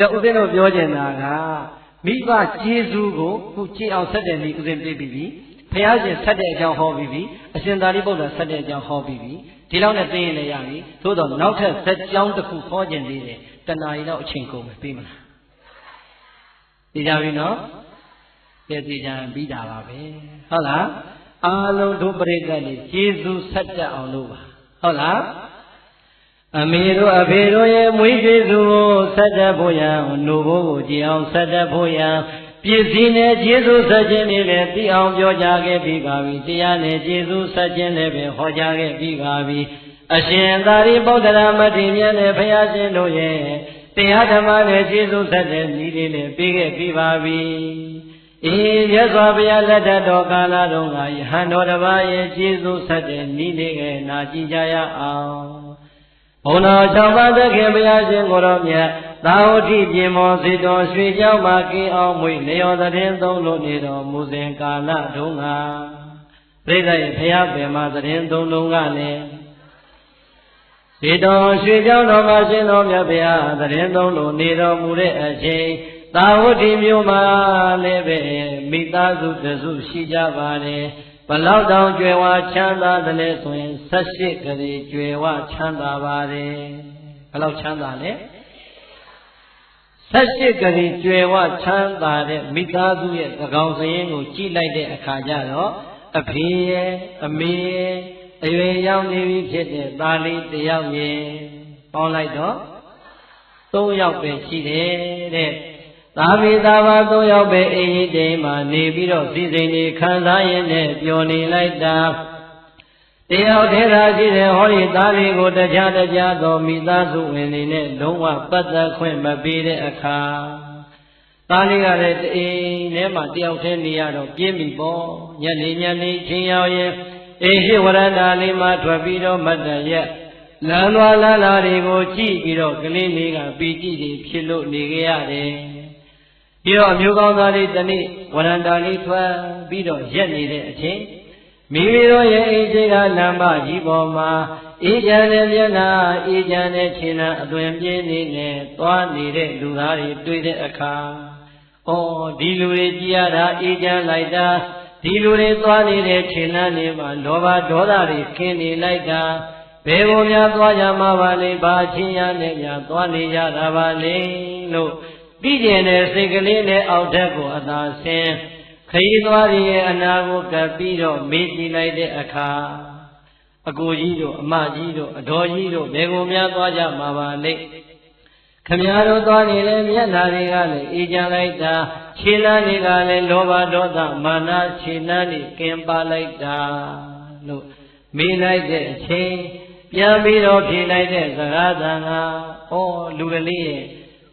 တော့ဦးဇင်းတို့ပြောချင်တာကမိဘကျေးဇူးကိုခုကြည်အောင်ဆက်တဲ့နေ့ဦးဇင်းပြပြီးပြီဘုရားရှင်ဆက်တဲ့အကြောင်းဟောပြီးပြီအရှင်သာရိပုတ္တရာဆက်တဲ့အကြောင်းဟောပြီးပြီဒီလောက်နဲ့သိရင်လည်းရပြီသို့တော့နောက်ထပ်ဇက်ကြောင်းတစ်ခုဟောခြင်းသေးတယ်တဏှာရီတော့အချိန်ကုန်မယ်ပြီးမလားသိကြပြီနော်သိကြပြီးတာပါပဲဟုတ်လားအားလုံးတို့ပရိသတ်တွေကျေးဇူးဆက်တတ်အောင်လို့ပါဟုတ်လားအမေတို့အဖေတို့ရဲ့မွေးကျေးဇူးကိုဆက်တတ်ဖို့ရန်နှုတ်ဘိုးကိုကြည်အောင်ဆက်တတ်ဖို့ရန်ပြည့်စည်နဲ့ကျေးဇူးဆက်ခြင်းနဲ့လည်းသိအောင်ပြောကြားခဲ့ပြီးပါပြီတရားနဲ့ကျေးဇူးဆက်ခြင်းနဲ့ပဲဟောကြားခဲ့ပြီးပါပြီအရှင်သာရိပုတ္တရာမထေရမြတ်နဲ့ဘုရားရှင်တို့ရဲ့တရားဓမ္မနဲ့ကျေးဇူးဆက်တဲ့ဤလေးနဲ့ပြီးခဲ့ပြီးပါပြီအေးမြတ်စွာဘုရားလက်ထက်တော်ကာလတုန်းကယဟန်တော်တစ်ပါးရဲ့ကျေးဇူးဆက်တဲ့ဤလေးကနာကြည့်ကြရအောင်ဘုန်းတော်၆ပါးသခင်ဘုရားရှင်ကိုတော်မြတ်သာဝတိပြင်မောစေတော်ရွှေကြောင်းမှာကင်းအောင်မွေလျော်သတင်းသုံးလို့နေတော်မူစဉ်ကာလတုန်းကပြိဿရဲ့ဘုရားပင်မှာသတင်းသုံးလုံးကလည်းစေတော်ရွှေကြောင်းတော်မှာရှင်တော်မြတ်ဘုရားသတင်းသုံးလို့နေတော်မူတဲ့အချိန်သာဝတိမြို့မှာလည်းပဲမိသားစုတစုရှိကြပါတယ်ဘလောက်တောင်ကြွယ်ဝချမ်းသာတယ်လဲဆိုရင်18ကလေးကြွယ်ဝချမ်းသာပါတယ်ဘလောက်ချမ်းသာလဲ18ကလေးကြွယ်ဝချမ်းသာတဲ့မိသားစုရဲ့သကောင်စရင်ကိုကြည့်လိုက်တဲ့အခါကျတော့အဖေရဲ့အမေရဲ့အရွယ်ရောက်နေပြီဖြစ်တဲ့သားလေးတစ်ယောက်ရဲ့ပေါင်းလိုက်တော့3ယောက်ပဲရှိတယ်တဲ့သာဝေသာဘာ3ယောက်ပဲအိမ်ကြီးတိမ်မှာနေပြီးတော့စီစိန်တွေခံစားရင်းနဲ့ပျော်နေလိုက်တာတယောက်ထဲသာရှိတဲ့ဟောဒီသားလေးကိုတခြားသောမိသားစုဝင်တွေနဲ့လုံးဝပတ်သက်ခွင့်မပေးတဲ့အခါသားလေးကလည်းအိမ်ထဲမှာတယောက်ထဲနေရတော့ပြင်းပြီပေါ့ညနေချင်းရောက်ရင်အိမ်ရှိဝရဏလေးမှာထွက်ပြီးတော့မတ်တရက်လမ်းသွားလမ်းလာတွေကိုကြည့်ပြီးတော့ကလေးလေးကပီတိတွေဖြစ်လို့နေကြရတယ်ပြီးတော့အမျိုးကောင်းသားလေးတနေ့ဝရဏလေးထွက်ပြီးတော့ရက်နေတဲ့အချိန်မိမိတို့ရဲ့အိမ်ရှိကလမ်းမကြီးပေါ်မှာအေးချမ်းတဲ့မျက်နှာအေးချမ်းတဲ့ခြေနှံအသွင်ပြင်းနေနဲ့သွားနေတဲ့လူသားတွေတွေ့တဲ့အခါဩဒီလူတွေကြည်ရတာအေးချမ်းလိုက်တာဒီလူတွေသွားနေတဲ့ခြေနှံတွေမှာလောဘဒေါသတွေခင်းနေလိုက်တာဘယ်ကိုများသွားကြမှာပါလဲဘာချင်းရနဲ့များသွားနေကြတာပါလဲလို့ပြီးကျင်တဲ့စိတ်ကလေးနဲ့အောက်ထက်ကိုအသာဆင်းခရီးသွားရဲ့အနာကိုကပ်ပြီးတော့မေးကြည့်လိုက်တဲ့အခါအကိုကြီးတို့အမကြီးတို့အတော်ကြီးတို့ဘယ်ကိုများသွားကြမှာပါလဲခမည်းတော်သွားနေတဲ့မျက်နှာတွေကလည်းအေးချမ်းလိုက်တာခြေလမ်းတွေကလည်းလောဘဒေါသမာနခြေလမ်းတွေကင်းပါလိုက်တာလို့မေးလိုက်တဲ့အချိန်ပြန်ပြီးတော့ဖြေလိုက်တဲ့စကားသံကလူကလေးရဲ့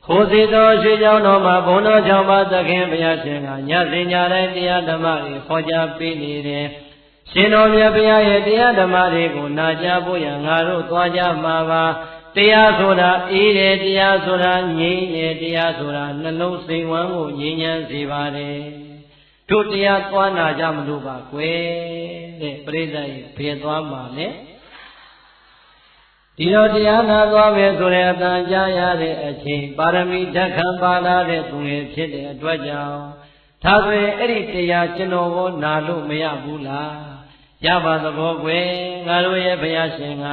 ဟိုစေတော်ရွှေကြောင်းတော်မှာဘုန်းတော်၆ပါးသခင်ဘုရားရှင်ကညစဉ်ညတိုင်းတရားဓမ္မတွေဟောကြားပေးနေတယ်ရှင်တော်မြတ်ဘုရားရဲ့တရားဓမ္မတွေကိုနာကြားဖို့ရငါတို့သွားကြမှာပါတရားဆိုတာအေးတယ်တရားဆိုတာငြိမ်းတယ်တရားဆိုတာနှလုံးစိမ်ဝမ်းကိုငြိမ်းချမ်းစေပါတယ်တို့တရားသွားနာကြမလို့ပါကွယ်တဲ့ပရိသတ်ကြီးဘယ်သွားမှာလဲဒီတော့တရားနာသွားမယ်ဆိုတဲ့အတန်ကြားရတဲ့အချိန်ပါရမီဓာတ်ခံပါလာတဲ့သူတွေဖြစ်တဲ့အတွက်ကြောင့်ဒါဆိုရင်အဲ့ဒီတရားကျွန်တော်ကိုနာလို့မရဘူးလားရပါသဘောကွယ်ငါတို့ရဲ့ဘုရားရှင်က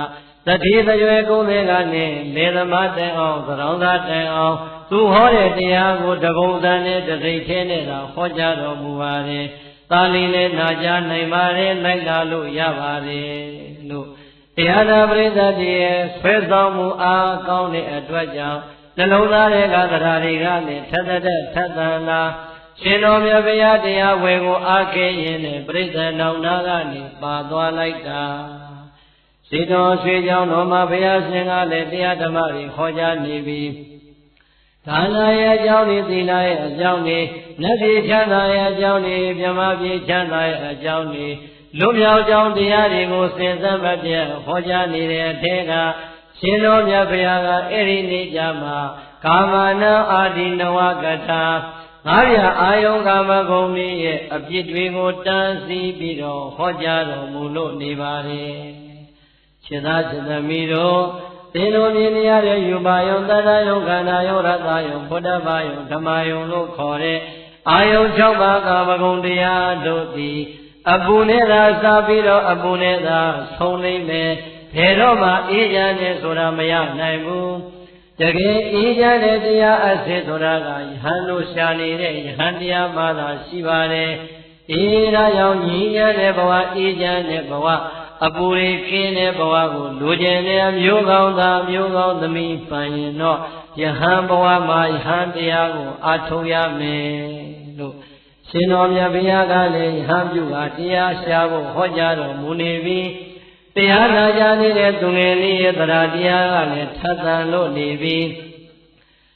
တတိတရွယ်ကုန်းတဲ့ကနေလေသမားတိုင်အောင်သရောင်းသားတိုင်အောင်သူဟောတဲ့တရားကိုတပုံစံနဲ့တစိတ်သေးနဲ့တော့ဟောကြားတော်မူပါတယ်သာလီလည်းနာကြားနိုင်ပါတယ်လိုက်လာလို့ရပါတယ်လို့တရားနာပရိသတ်ရဲ့ဆွဲဆောင်မှုအားကောင်းတဲ့အတွက်ကြောင့်နှလုံးသားတွေကတရားတွေကလည်းထက်သန်လာရှင်တော်မြတ်ဘုရားတရားဝယ်ကိုအားခဲရင်နဲ့ပရိသတ်တော်နာကနေပါသွားလိုက်တာစေတော်ရွှေကြောင်းတော်မှာဘုရားရှင်ကလည်းတရားဓမ္မတွေဟောကြားနေပြီးဒါနရဲ့အကြောင်းတွေသီလရဲ့အကြောင်းတွေနတ်ပြည်ချမ်းသာရဲ့အကြောင်းတွေမြမပြည်ချမ်းသာရဲ့အကြောင်းတွေလွတ်မြောက်ကြောင်းတရားတွေကိုစင်စမ်းမပြတ်ဟောကြားနေတဲ့အထက်ကရှင်တော်မြတ်ဘုရားကအဲ့ဒီနေ့ကြမှာကာမနာအာဒီနဝကထာငါးပြအာယုံကာမဂုဏ်ကြီးရဲ့အပြစ်တွေကိုတန်းစီပြီးတော့ဟောကြားတော်မူလို့နေပါတယ်ခြေသားခြေသမီးတို့ သေလိုမြင်နေရတဲ့ယူပါယုံတတယုံခန္ဓာယုံရတယုံဘုဒ္ဓဘာယုံဓမ္မယုံလို့ခေါ်တဲ့အာယုံ6ပါးကာမဂုဏ်တရားတို့သည်အပူနဲ့သာစပြီးတော့အပူနဲ့သာဆုံးလိမ့်မယ်ဘယ်တော့မှအေးချမ်းတယ်ဆိုတာမရနိုင်ဘူးတကယ်အေးချမ်းတဲ့တရားအစစ်ဆိုတာကယဟန်တို့ရှာနေတဲ့ယဟန်တရားမှသာရှိပါတယ်အေးဒါကြောင့်ညီရတဲ့ဘဝအေးချမ်းတဲ့ဘဝအပူရိကင်းတဲ့ဘဝကိုလိုချင်တဲ့မျိုးကောင်းသားမျိုးကောင်းသမီးပန်ရင်တော့ယဟန်ဘဝမှာယဟန်တရားကိုအားထုတ်ရမယ်လို့ရှင်တော်မြတ်ဘုရားကလည်းယဟန်ပြုတာတရားရှာဖို့ဟောကြားတော်မူနေပြီးတရားနာကြနေတဲ့သူငယ်လေးရဲ့တရားတရားကလည်းထပ်သန်လို့နေပြီး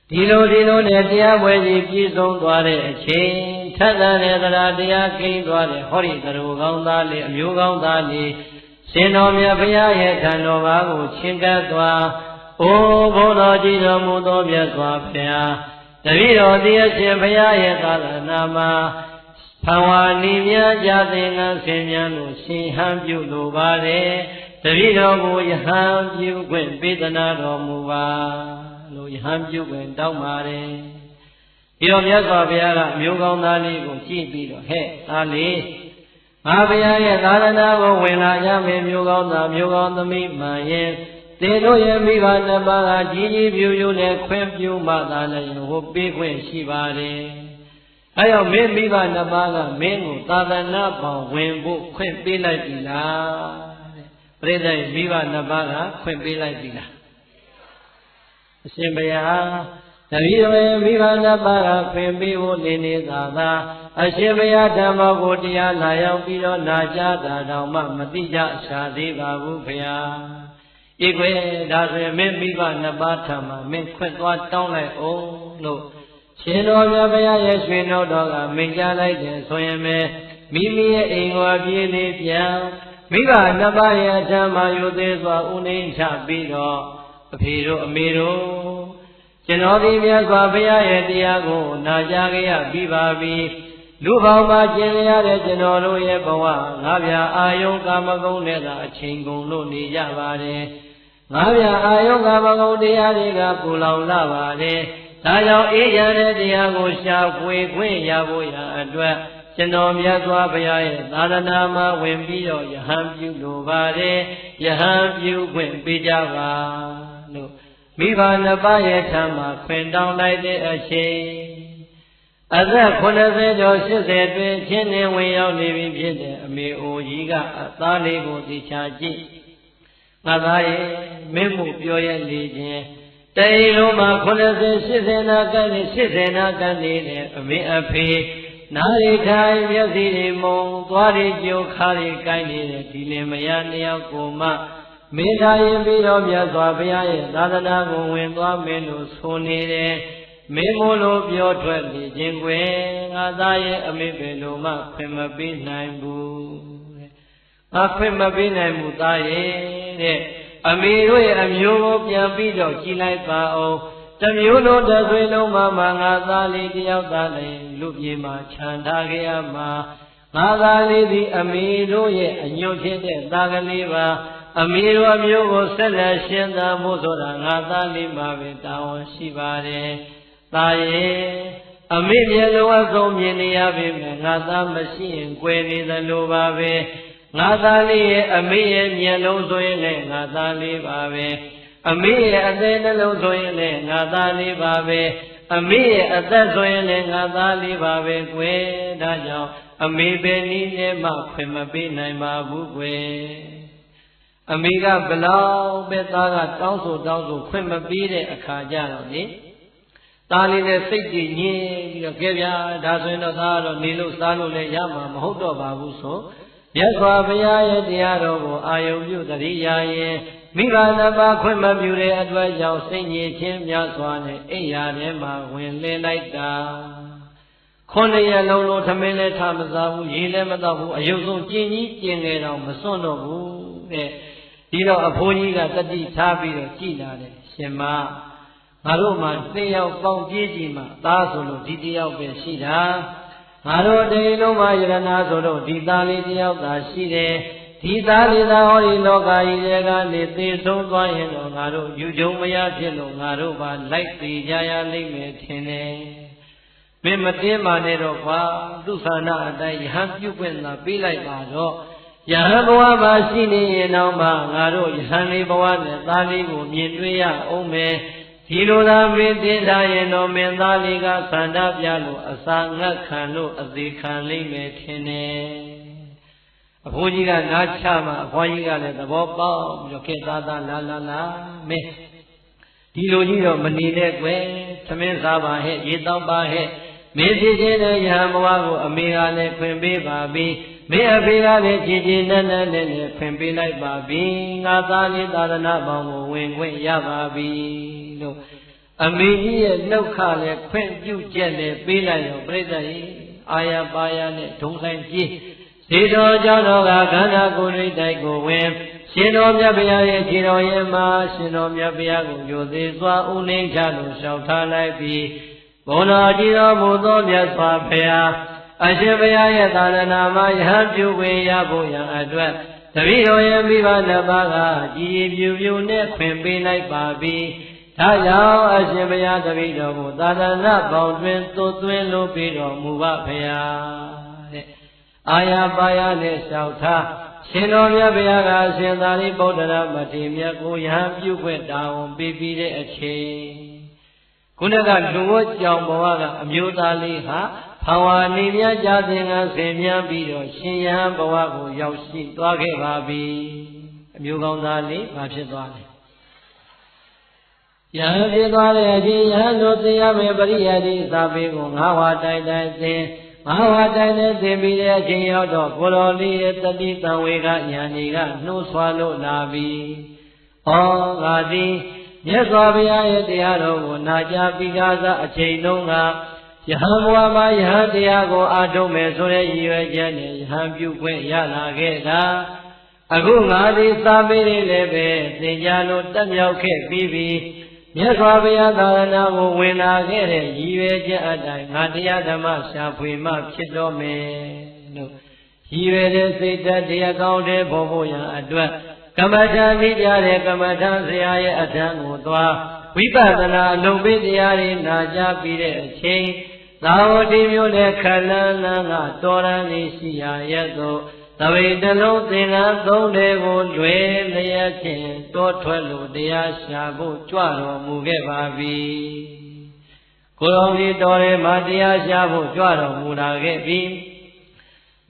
ဒီလိုနဲ့တရားပွဲကြီးပြည့်စုံသွားတဲ့အချိန်ထပ်သန်တဲ့တရားတရားကိန်းသွားတဲ့ဟောဒီသူတော်ကောင်းသားလေးအမျိုးကောင်းသားလေးရှင်တော်မြတ်ဘုရားရဲ့ထံတော်ဘာကိုချဉ်ကပ်သွားအိုးဘုန်းတော်ကြီးတော်မူသောမြတ်စွာဘုရားတပည့်တော်သည်အရှင်ဘုရားရဲ့သာသနာမှာဖန်ဝါနီမြတ်ကြသင်္ကန်းဆင်မြန်းလို့ရှင်ဟန်ပြုလိုပါတယ်တပည့်တော်ကိုယဟန်ပြုခွင့်ပေးသနာတော်မူပါလို့ယဟန်ပြုခွင့်တောင်းပါတယ်ဒီတော့မြတ်စွာဘုရားကမျိုးကောင်းသားလေးကိုကြည့်ပြီးတော့ဟဲ့သားလေးငါဘုရားရဲ့သာသနာကိုဝင်လာကြမယ်မျိုးကောင်းသားမျိုးကောင်းသမီးမှန်ရဲ့သင်တို့ရဲ့မိဘနှစ်ပါးကကြီးကြီးပြူပြူနဲ့ခွင့်ပြုမှသာလည်းဟိုပေးခွင့်ရှိပါတယ်။အဲကြောင့်မင်းမိဘနှစ်ပါးကမင်းကိုသာသနာပေါင်းဝင်ဖို့ခွင့်ပေးလိုက်ပြီလားတဲ့။ပြိဿရဲ့မိဘနှစ်ပါးကခွင့်ပေးလိုက်ပြီလား။အရှင်ဘုရားတပည့်တော်ရဲ့မိဘနှစ်ပါးကခွင့်ပေးဖို့နေသာသာအရှင်ဘုရားဓမ္မကိုတရားလာရောက်ပြီးတော့နာကြားတာတော့မှမသိကြရှာသေးပါဘူးဘုရား။ဤကွယ်ဒါဆိုရင်မင်းမိဘနှစ်ပါးထံမှာမင်းခွင့်သွားတောင်းလိုက်အောင်လို့ရှင်တော်မြတ်ဘုရားရဲ့ရွှေနှုတ်တော်ကမိန့်ကြားလိုက်တယ်ဆိုရင်ပဲမိမိရဲ့အိမ်ကိုအပြည့်လေးပြန်မိဘနှစ်ပါးရဲ့အထံမှာယူသေးစွာဥနေချပြီးတော့အဖေတို့အမေတို့ကျွန်တော်ဒီမြတ်စွာဘုရားရဲ့တရားကိုနာကြားကြရပြီးပါပြီလူပေါင်းမှာကျင်လျရတဲ့ကျွန်တော်တို့ရဲ့ဘဝငါးပြာအာယုံကာမဂုဏ်နဲ့သာအချိန်ကုန်လို့နေကြပါတယ်ငါးပြာအာယုံကာမဂုဏ်တရားတွေကပူလောင်လာပါတယ်ဒါကြောင့်အေးရတဲ့တရားကိုရှာဖွေခွင့်ရဖို့ရအတွက်ကျွန်တော်မြတ်စွာဘုရားရဲ့သာသနာမှာဝင်ပြီးတော့ယဟန်ပြုလိုပါတယ်ယဟန်ပြုခွင့်ပေးကြပါလို့မိဘနှစ်ပါးရဲ့ထံမှာခွင့်တောင်းလိုက်တဲ့အချိန်အသက်80ကျော်80တွင်ချင်းနှင်းဝင်ရောက်နေပြီဖြစ်တဲ့အမေအိုကြီးကအသားလေးကိုသိချာကြည့်ငါသားရဲ့မင်းမှုပြောရလေခြင်းတိမ်လုံးမှာ80 80နာကန်နေ80နာကန်နေတဲ့အမေအဖေနားရီခိုင်မျက်စိတွေမုံသွားတွေကြိုခါတွေကိုင်းနေတဲ့ဒီလင်မယားနှစ်ယောက်ကိုမှမေတ္တာရင်ပြီးတော့မြတ်စွာဘုရားရဲ့သာသနာကိုဝင်သွားမင်းလို့ဆိုနေတယ်မင်းမို့လို့ပြောထွက်နေခြင်းကွယ်ငါသားရဲ့အမေပဲလို့မှခွင့်မပေးနိုင်ဘူးတဲ့ငါခွင့်မပေးနိုင်ဘူးသားရဲ့တဲ့အမေတို့ရဲ့အမျိုးကိုပြန်ပြီးတော့ကြည်လိုက်ပါအောင်တမျိုးလုံးတစ်ဆွေလုံးမှငါသားလေးတယောက်သားလေးလူပြေမှာခြံထားခဲ့ရမှာငါသားလေးသည်အမေတို့ရဲ့အညွတ်ဖြစ်တဲ့သားကလေးပါအမေတို့အမျိုးကိုဆက်လက်ရှင်းသာမှုဆိုတာငါသားလေးမှာပဲတာဝန်ရှိပါတယ်သားရဲ့အမေမျက်လုံးအဆုံးမြင်နေရပြီမယ်ငါသားမရှိရင်ကွယ်နေသလိုပါပဲငါသားလေးရဲ့အမေရဲ့မျက်လုံးဆိုရင်လည်းငါသားလေးပါပဲအမေရဲ့အသေးနှလုံးဆိုရင်လည်းငါသားလေးပါပဲအမေရဲ့အသက်ဆိုရင်လည်းငါသားလေးပါပဲကွယ်ဒါကြောင့်အမေပဲနည်းနဲ့မှခွင့်မပေးနိုင်ပါဘူးကွယ်အမေကဘလောက်ပဲသားကတောင်းဆိုခွင့်မပေးတဲ့အခါကျတော့လေသားလေးနဲ့စိတ်ကြည်ညင်းပြီးတော့ကဲဗျာဒါဆိုရင်တော့သားကတော့နေလို့စားလို့လည်းရမှာမဟုတ်တော့ပါဘူးဆိုမြတ်စွာဘုရားရဲ့တရားတော်ကိုအာယုံပြုသတိရရင်မိဘနှစ်ပါးခွင့်မပြုတဲ့အတွက်ကြောင့်စိတ်ညစ်ခြင်းများစွာနဲ့အိယာထဲမှာဝင်လင်းလိုက်တာ9ရက်လုံးလုံးထမင်းလည်းထမစားဘူးရေလည်းမတောက်ဘူးအယုံဆုံးကျင်ကြီးကျင်ငယ်တော့မစွန့်တော့ဘူးတဲ့ဒီတော့အဖိုးကြီးကတတိထားပြီးတော့ကြည်လာတယ်ရှင်မငါတို့မှ2ယောက်ပေါင်းပြေးကြည့်မှသားဆိုလို့ဒီ1ယောက်ပဲရှိတာငါတို့တိမ်လုံးမှယရနာဆိုတော့ဒီသားလေး1ယောက်သာရှိတယ် ဒီသာလိသာဟောဒီလောကကြီးတွေကနေသေဆုံးသွားရင်တော့ငါတို့ယူကြုံမရဖြစ်လို့ငါတို့ပါလိုက်သေးကြရလိမ့်မယ်ထင်တယ်မင်းမတင်းပါနဲ့တော့ကွာသူသနာအတိုင်းယဟန်ပြုတ်ပွင့်သာပေးလိုက်ပါတော့ယဟန်ဘဝမှာရှိနေရင်တော့မှငါတို့ယဟန်လေးဘဝနဲ့သားလေးကိုမြင်တွေ့ရအောင်မယ်ဒီလိုသာမင်းတင်ထားရင်တော့မင်းသားလေးကသန္တာပြလို့အစာငတ်ခံလို့အသေးခံလိမ့်မယ်ထင်တယ်အဖိုးကြီးကနားချမှအဖွားကြီးကလည်းသဘောပေါက်ပြီးတော့ခေတ်သားသားလာမင်းဒီလိုကြီးတော့မနေနဲ့ကွယ်သမင်းစားပါဟဲ့ရေတောက်ပါဟဲ့မင်းဖြစ်ခြင်းနဲ့ယဟန်ဘဝကိုအမေကလည်းခွင့်ပေးပါပြီမင်းအဖေကလည်းကြည်ကြည်နက်နက်နဲ့ခွင့်ပေးလိုက်ပါပြီငါသားလေးသာသနာပေါင်းကိုဝင်ခွင့်ရပါပြီလို့အမေကြီးရဲ့နှုတ်ခလည်းခွင့်ပြုချက်လည်းပေးလိုက်ရောပြိဿကြီးအာရပါရနဲ့ဒုံဆိုင်ပြေးဇေတော်เจ้าတော်ကခန္ဓာကိုယ်ရိတ်တိုက်ကိုဝင်ရှင်တော်မြတ်ဗျာရဲ့ခြေတော်ရဲ့မှာရှင်တော်မြတ်ဗျာကိုညိုသေးစွာဥနှိမ့်ချလို့လျှောက်ထားလိုက်ပြီးဘုန်းတော်ကြည်တော်မူသောမြတ်စွာဘုရားအရှင်ဘုရားရဲ့သာသနာမှာယဟန်ပြုဝင်ရဖို့ရန်အတွက်တပည့်တော်ရဲ့မိဘနှစ်ပါးကကြည်ပြူနဲ့ခွင့်ပေးလိုက်ပါပြီဒါကြောင့်အရှင်ဘုရားတပည့်တော်ကိုသာသနာပေါင်းတွင်သွတ်သွင်းလို့ပြီးတော်မူပါဘုရားတဲ့အာရပါရနဲ့လျှောက်ထားရှင်တော်မြတ်ဘုရားကအရှင်သာရိပုတ္တရာမထေရမြတ်ကိုယဟန်ပြုခွင့်တာဝန်ပေးပြီးတဲ့အချိန်ခုနကလူဝတ်ကြောင့်ဘဝကအမျိုးသားလေးဟာဘာဝနေမြတ်ကြစဉ်ကဆင်မြန်းပြီးတော့ရှင်ယဟန်ဘဝကိုရောက်ရှိသွားခဲ့ပါပြီအမျိုးကောင်းသားလေးဘာဖြစ်သွားလဲယဟန်ဖြစ်သွားတဲ့အချိန်ယဟန်တို့သိရမယ်ပရိယတိသာပေကိုငါးဝါတိုင်တိုင်သင်ငါးဝါတိုင်နဲ့သင်ပြီးတဲ့အချိန်ရောက်တော့ကိုတော်လေးရဲ့တတိတံဝေကညာနေကနှိုးဆွာလို့လာပြီဩငါသည်မြတ်စွာဘုရားရဲ့တရားတော်ကိုနာကြားပြီးကားအချိန်တုန်းကယဟန်ဘဝမှာယဟန်တရားကိုအားထုတ်မယ်ဆိုတဲ့ရည်ရွယ်ချက်နဲ့ယဟန်ပြုခွင့်ရလာခဲ့တာအခုငါသည်သာမေးလေးလည်းပဲသင်ကြားလို့တက်မြောက်ခဲ့ပြီးပြီမြတ်စွာဘုရားသာသနာကိုဝင်လာခဲ့တဲ့ရည်ရွယ်ချက်အတိုင်းငါတရားဓမ္မရှာဖွေမှဖြစ်တော်မယ်လို့ရည်ရွယ်တဲ့စိတ်ဓာတ်တရားကောင်းတဲ့ဘုံဘုံရန်အတွက်ကမ္မထာနိပြတဲ့ကမ္မထာဆရာရဲ့အထံကိုသွားဝိပဿနာအလုံးပေးတရားတွေနာကြားပြီးတဲ့အချိန်သာဝတိမျိုးနဲ့ခလန်းလန်းကတော်ရန်လေးရှိရာရဲ့သို့သဗ္ဗေတလုံးသင်္ကန်းသုံးတယ်ကိုလွယ်လျက်ဖြင့်တောထွက်လို့တရားရှာဖို့ကြွတော်မူခဲ့ပါပြီကိုယ်တော်ကြီးတော်ထဲမှာတရားရှာဖို့ကြွတော်မူလာခဲ့ပြီ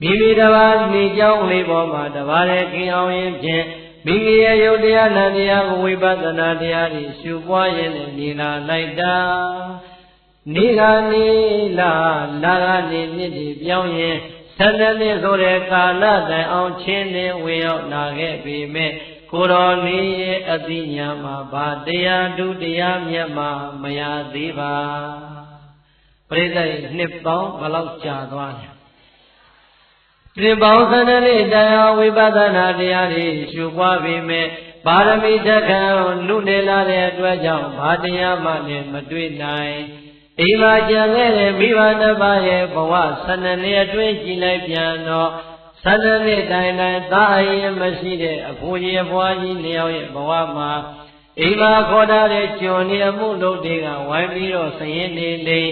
မိမိတစ်ပါးနေကြောင်းလေးပေါ်မှာတစ်ပါးရဲ့ခင်အောင်ရင်ဖြင့်မိမိရဲ့ယုတ်တရားနံတရားကိုဝိပဿနာတရားတွေရှုပွားရင်းနဲ့နေလာလိုက်တာနေကနေလာကနေနှစ်တွေပြောင်းရင်12နှစ်ဆိုတဲ့ကာလတိုင်အောင်ချင်းနေဝင်ရောက်လာခဲ့ပေမဲ့ကိုတော်လေးရဲ့အသိဉာဏ်မှာဗာတရားဒုတရားမြတ်မှာမရသေးပါပရိသတ်နှစ်ပေါင်းဘယ်လောက်ကြာသွားလဲနှစ်ပေါင်း12နှစ်တိုင်အောင်ဝိပဿနာတရားတွေရှုပွားပေမဲ့ပါရမီတက်ခံနုနေလာတဲ့အတွက်ကြောင့်ဘာတရားမှလည်းမတွေ့နိုင်အိမ်မှာကြံခဲ့တဲ့မိဘနှစ်ပါးရဲ့ဘဝ12နှစ်အတွင်းကြည်လိုက်ပြန်တော့12နှစ်တိုင်တိုင်သာအရင်မရှိတဲ့အဖိုးကြီးအဖွားကြီးနှစ်ယောက်ရဲ့ဘဝမှာအိမ်မှာခေါ်ထားတဲ့ကျွန်နေအမှုလုပ်တွေကဝိုင်းပြီးတော့စရင်နေလေ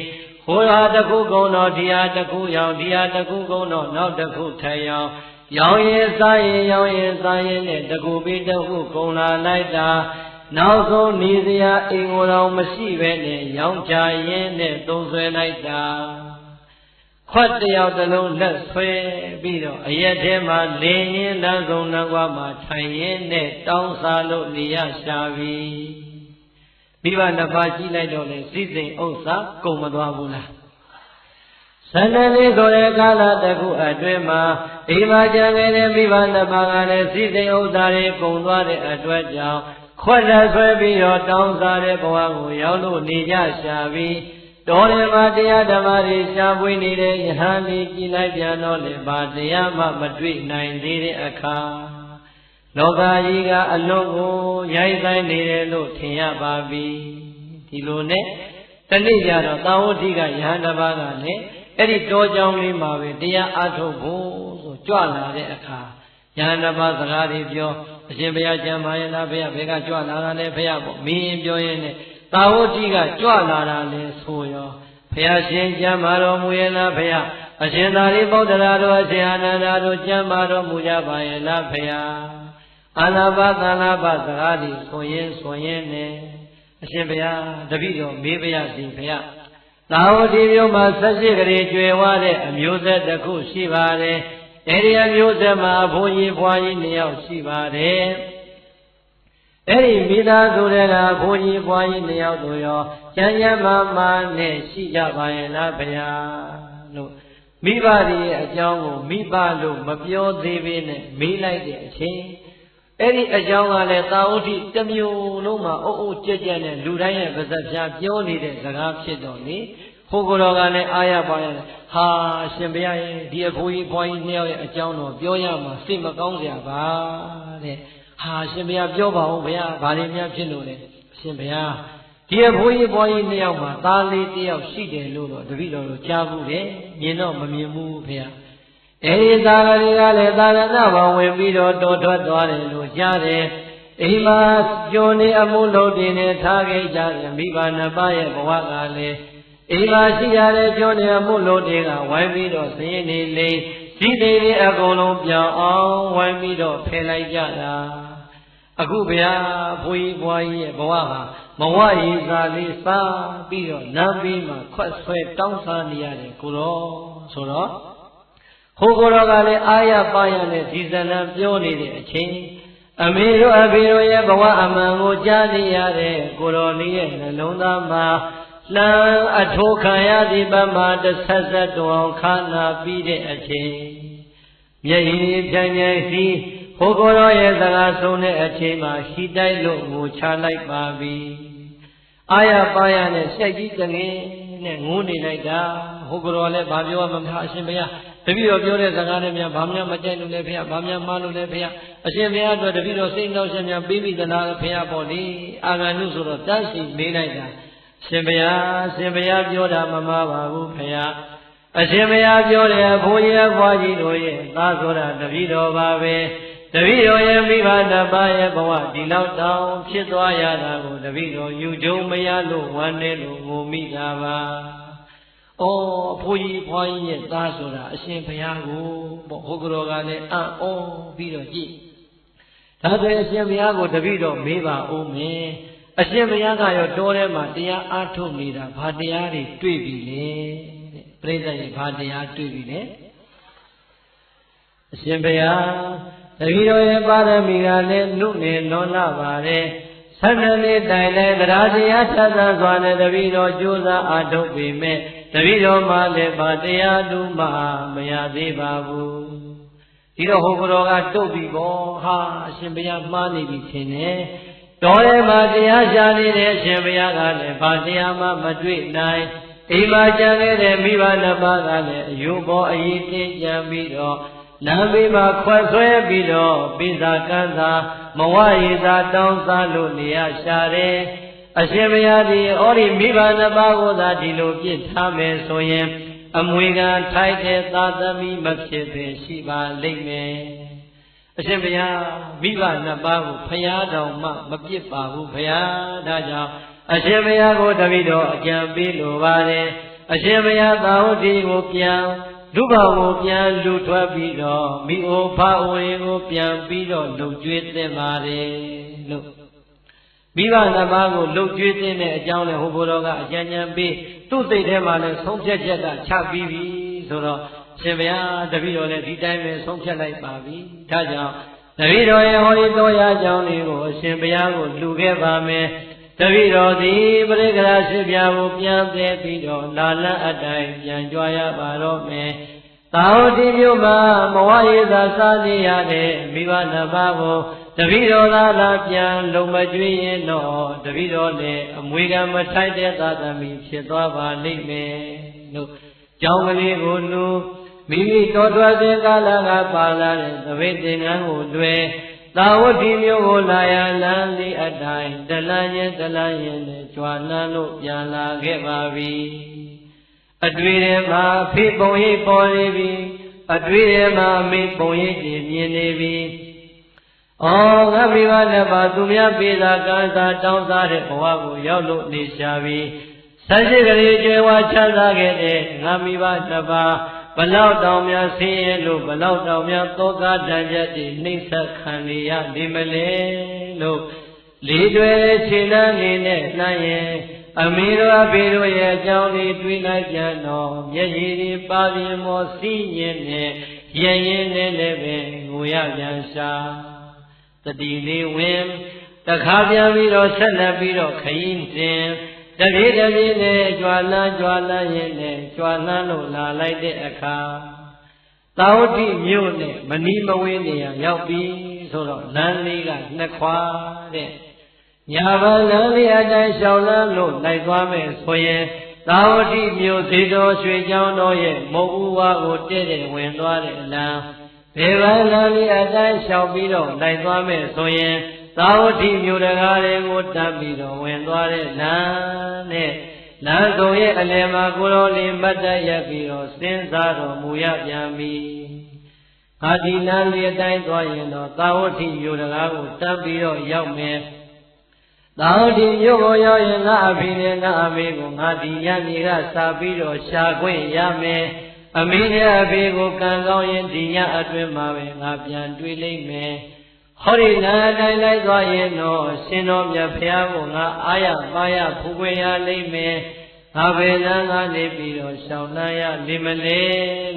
ဟိုဟာတစ်ခုကုန်တော့ဒီဟာတစ်ခုရောင်ဒီဟာတစ်ခုကုန်တော့နောက်တစ်ခုထပ်ရောင်ရောင်ရင်စားရင်ရောင်ရင်စားရင်နဲ့တစ်ခုပြီးတစ်ခုကုန်လာလိုက်တာနောက်ဆုံးနေစရာအိမ်ကိုယ်တော်မရှိပဲနဲ့ရောင်ချရင်းနဲ့သုံးဆွဲလိုက်တာခွက်တယောက်တစ်လုံးလက်ဆွဲပြီးတော့အရက်ထဲမှာလင်းရင်းလမ်းဆုံးလမ်းကွာမှာထိုင်ရင်းနဲ့တောင်းစားလို့နေရရှာပြီမိဘနှစ်ပါးကြည့်လိုက်တော့လေစိစိမ်ဥစ္စာကုန်မသွားဘူးလား12နှစ်ဆိုတဲ့ကာလတစ်ခုအတွင်းမှာအိမ်မှာကြံခဲ့တဲ့မိဘနှစ်ပါးကလည်းစိစိမ်ဥစ္စာတွေကုန်သွားတဲ့အတွက်ကြောင့်ခွက်လက်ဆွဲပြီးတော့တောင်းစားတဲ့ဘဝကိုရောက်လို့နေကြရှာပြီးတော်တယ်မှာတရားဓမ္မတွေရှားပွေးနေတဲ့ယဟန်လေးကြည်လိုက်ပြန်တော့လေဘာတရားမှမတွေ့နိုင်သေးတဲ့အခါလောကကြီးကအလုံးကိုရိုက်ဆိုင်နေတယ်လို့ထင်ရပါပြီဒီလိုနဲ့တနေ့ကျတော့သာဝတိကယဟန်တစ်ပါးကလည်းအဲ့ဒီတောကြောင်းလေးမှာပဲတရားအားထုတ်ဖို့ဆိုကြွလာတဲ့အခါယ ညာနှစ်ပါးစကားတွေပြောအရှင်ဘုရားကျမ်းမာရင်လားဘုရားဘယ်ကကြွလာတာလဲဘုရားပေါ့မင်းပြောရင်နဲ့သာဝတိကကြွလာတာလဲဆိုရောဘုရားရှင်ကျမ်းမာတော်မူရဲ့လားဘုရားအရှင်သာရိပုတ္တရာတို့အရှင်အာနန္ဒာတို့ကျမ်းမာတော်မူကြပါရဲ့လားဘုရားအာနာပါသနာပါစကားတွေဆိုရင်နဲ့အရှင်ဘုရားတပည့်တော်မေးပါရစေဘုရားသာဝတိမြို့မှာ18ကလေးကျွယ်ဝတဲ့အမျိုးဆက်တစ်ခုရှိပါတယ်အဲဒီအမျိုးဆက်မှာဘုန်းကြီးဘွားကြီး2ယောက်ရှိပါတယ်အဲဒီမိသားစုတွေကဘုန်းကြီးဘွားကြီး2ယောက်တို့ရောကျမ်းမာနဲ့ရှိကြပါရဲ့လားဘုရားလို့မိဘတွေရဲ့အကြောင်းကိုမိဘလို့မပြောသေးဘဲနဲ့မေးလိုက်တဲ့အချိန်အဲ့ဒီအကြောင်းကလည်းသာဝတိတစ်မျိုးလုံးမှာအုပ်အုပ်ကြက်ကြက်နဲ့လူတိုင်းရဲ့ပါဇက်ပြားပြောနေတဲ့စကားဖြစ်တော့လေဘုရားတော်ကလည်းအားရပါရဲ့ဟာရှင်ဘုရားရဲ့ဒီအဖိုးကြီးဘွားကြီး2ယောက်ရဲ့အကြောင်းတော့ပြောရမှာစိတ်မကောင်းစရာပါတဲ့ဟာရှင်ဘုရားပြောပါဦးဘုရားဘာတွေများဖြစ်လို့လဲရှင်ဘုရားဒီအဖိုးကြီးဘွားကြီး2ယောက်မှာသားလေး1ယောက်ရှိတယ်လို့တော့တပည့်တော်တို့ကြားဘူးတယ်မြင်တော့မမြင်ဘူးဘုရားအဲဒီသာဂရီကလည်းသာရဏဘောင်ဝင်ပြီးတော့တော်ထွက်သွားတယ်လို့ကြားတယ်အိမ်မှာကျိုးနေအမှုလုပ်တင်နေထားခဲ့ကြတယ်မိဘနှစ်ပါးရဲ့ဘဝကလည်းအိမ်မှာရှိရတဲ့ကျိုးနေအမှုလုပ်တင်ကဝိုင်းပြီးတော့စည်နေလေစီးသေးလေးအကုန်လုံးပြောင်းအောင်ဝိုင်းပြီးတော့ဖယ်လိုက်ကြတာအခုဗျာဘုရားဘွားကြီးရဲ့ဘဝဟာမဝရည်သာလေးစားပြီးတော့လမ်းပြီးမှခွက်ဆွဲတောင်းစားနေရတယ်ကိုတော်ဆိုတော့ဟိုကိုတော်ကလည်းအာရပါရနဲ့ဒီဇလံပြောနေတဲ့အချိန်အမေတို့အဖေတို့ရဲ့ဘဝအမှန်ကိုကြားသိရတဲ့ကိုတော်လေးရဲ့နှလုံးသားမှာလှမ်းအထိုးခံရသည့်ပမာတစ်ဆက်တောင်ခါနာပြီးတဲ့အချိန်မျက်ရည်ဖြန်းဖြန်းစီဟိုကိုတော်ရဲ့စကားဆုံးတဲ့အချိန်မှာရှိတိုက်လို့ငိုချလိုက်ပါပြီအာရပါရနဲ့ဆက်ကြီးတငယ်နဲ့ငိုနေလိုက်တာဟိုကိုတော်လည်းဘာပြောမှမထားအရှင်ဘုရားတပည့်တော်ပြောတဲ့စကားတွေများဘာများမကြိုက်လို့လဲဖေ။ဘာများမှားလို့လဲဖေ။အရှင်ဘုရားအတွက်တပည့်တော်စိတ်နှောက်ရှင်များပြီးပြီသလားဖေ။ပေါ့လေအာဂန္တုဆိုတော့တန်းစီမေးလိုက်တာရှင်ဘုရားပြောတာမမှားပါဘူးဖေ။အရှင်ဘုရားပြောတယ်ဘုန်းကြီးဘွားကြီးတို့ရဲ့သားဆိုတာတပည့်တော်ပါပဲ။တပည့်တော်ရဲ့မိဘနှစ်ပါးရဲ့ဘဝဒီလောက်တောင်ဖြစ်သွားရတာကိုတပည့်တော်ယူကြုံမရလို့ဝမ်းနည်းလို့ငိုမိတာပါ။ဩအဖိုးကြီးဘွားကြီးရဲ့သားဆိုတာအရှင်ဘုရားကိုပေါ့ဟိုကတော်ကလည်းအံ့ဩပြီးတော့ကြည့်ဒါဆိုအရှင်ဘုရားကိုတပည့်တော်မေးပါဦးမယ်အရှင်ဘုရားကရောတောထဲမှာတရားအားထုတ်နေတာဘာတရားတွေတွေ့ပြီလဲတဲ့ပြိဿရဲ့ဘာတရားတွေ့ပြီလဲအရှင်ဘုရားတပည့်တော်ရဲ့ပါရမီကလည်းနုနေလွန်လာပါတယ်12နှစ်တိုင်လည်းတရားတရားထပ်သစွာနဲ့တပည့်တော်ကြိုးစားအားထုတ်ပေမဲ့တပည့်တော်မှလည်းဗာတရားတူမှမရသေးပါဘူးဒီတော့ဟိုကတော်ကတုတ်ပြီးပေါ့ဟာအရှင်ဘုရားမှားနေပြီထင်တယ်တော်ထဲမှာတရားရှာနေတဲ့အရှင်ဘုရားကလည်းဗာတရားမှမတွေ့နိုင်အိမ်မှာကြံခဲ့တဲ့မိဘနှစ်ပါးကလည်းအယုဘောအရေးတင်းကြံပြီးတော့လမ်းဘေးမှာခွက်ဆွဲပြီးတော့ပိစာကန်းသာမဝရည်သာတောင်းစားလို့နေရရှာတယ်အရှင်ဘုရားဒီဩဒီမိဘနှစ်ပါးကိုသာဒီလိုပြစ်ထားမယ်ဆိုရင်အမွေခံထိုက်တဲ့သာသမီမဖြစ်ပဲရှိပါလိမ့်မယ်အရှင်ဘုရားမိဘနှစ်ပါးကိုဖရာတော်မှမပြစ်ပါဘူးဘုရားဒါကြောင့်အရှင်ဘုရားကိုတပည့်တော်အကြံပေးလိုပါတယ်အရှင်ဘုရားသာဝတိကိုပြန်လူဘကိုပြန်လူထွက်ပြီးတော့မိအိုဖအိုရင်ကိုပြန်ပြီးတော့လှုပ်ကြွေးသင့်ပါတယ်လို့မိဘနှစ်ပါးကိုလှုပ်ကြွေးသင့်တဲ့အကြောင်းနဲ့ဟိုဘုရားကအကြံဉာဏ်ပေးသူ့စိတ်ထဲမှာလည်းဆုံးဖြတ်ချက်ကချပြီးပြီဆိုတော့ရှင်ဘုရားတပည့်တော်လည်းဒီတိုင်းပဲဆုံးဖြတ်လိုက်ပါပြီဒါကြောင့်တပည့်တော်ရဲ့ဟောဒီတော်ရာကြောင်းလေးကိုအရှင်ဘုရားကိုလှူခဲ့ပါမယ်တပည့်တော်သည်ပရိက္ခရာရှိပြာကိုပြန်သေးပြီးတော့လာလတ်အတိုင်းပြန်ကြွားရပါတော့မယ်သာဝတိမြို့မှာမဝရည်သာစားနေရတဲ့မိဘနှစ်ပါးကိုတပည့်တော်သာလာပြန်လုံမကျွေးရင်တော့တပည့်တော်လည်းအမွေခံမထိုက်တဲ့သာသမီဖြစ်သွားပါလိမ့်မယ်လို့ကြောင်းကလေးကိုလူမိမိတော်ထွက်စဉ်ကာလကပါလာတဲ့သပိတ်သင်္ကန်းကိုတွေ့သာဝတိမြို့ကိုလာရလမ်းလေးအတိုင်းတလန်းရင်နဲ့ကြွားလန်းလို့ပြန်လာခဲ့ပါပြီအတွေ့ထဲမှာဖိပုံရိပ်ပေါ်နေပြီ အတွေ့ရမှာအမေပုံရိပ်တွေမြင်နေပြီဩငါမိဘနှစ်ပါးသူများပေးသာကံသာတောင်းစားတဲ့ဘဝကိုရောက်လို့နေရှာပြီဆက်ရှိကလေးကျွဲဝါချမ်းသာခဲ့တဲ့ငါမိဘနှစ်ပါးဘလောက်တောင်များဆင်းရဲလို့ဘလောက်တောင်များသောကတန်ကြတွေနှိမ့်ဆက်ခံနေရနေမလဲလို့လေးတွဲခြေနှမ်းနေနဲ့နှမ်းရင်အမေတို့အဖေတို့ရဲ့အကြောင်းလေးတွေးလိုက်ကြတော့မျက်ရည်တွေပါပြင်းမောစီးရင်နဲ့ရရင်နဲ့လည်းပဲငိုရပြန်ရှာတတိလေးဝင်တခါပြန်ပြီးတော့ဆက်လက်ပြီးတော့ခရင်တင်တပြေးတပြေးနဲ့ကြွာလန်းရင်နဲ့ကြွာလန်းလို့လာလိုက်တဲ့အခါသာဝတိမြို့နဲ့မနီးမဝေးနေရရောက်ပြီဆိုတော့လမ်းလေးကနှစ်ခွာတဲ့ညာဘလမ်းလေးအတိုင်းရှောင်းလန်းလို့လိုက်သွားမယ်ဆိုရင်သာဝတိမြို့ဇေတော်ရွှေကျောင်းတော်ရဲ့မုတ်ဦးဝါကိုတည့်တည့်ဝင်သွားတဲ့လမ်းဘယ်ဘလမ်းလေးအတိုင်းရှောင်ပြီးတော့လိုက်သွားမယ်ဆိုရင်သာဝတိမြို့တကားတွေကိုတတ်ပြီးတော့ဝင်သွားတဲ့လမ်းနဲ့လမ်းကုန်ရဲ့အလယ်မှာကိုတော်လေးမတ်တက်ရက်ပြီးတော့စဉ်းစားတော်မူရပြန်ပြီ။အာဒီလမ်းလေးအတိုင်းသွားရင်တော့သာဝတိမြို့တကားကိုတတ်ပြီးတော့ရောက်မယ်။သာဝတိမြို့ကိုရောက်ရင်ငါအဖေနဲ့ငါအမေကိုငါဒီညနေကစာပြီးတော့ရှာခွင့်ရမယ်။အမေနဲ့အဖေကိုကံကောင်းရင်ဒီညအတွင်းမှာပဲငါပြန်တွေ့လိမ့်မယ်။ဟောဒီနာတိုင်းလိုက်သွားရင်တော့ရှင်တော်မြတ်ဖျားကိုငါအာရပါရဖူးခွင့်ရလိမ့်မယ်ငါဘယ်လမ်းကနေပြီးတော့ရှောင်လန်းရလိမ့်မလဲ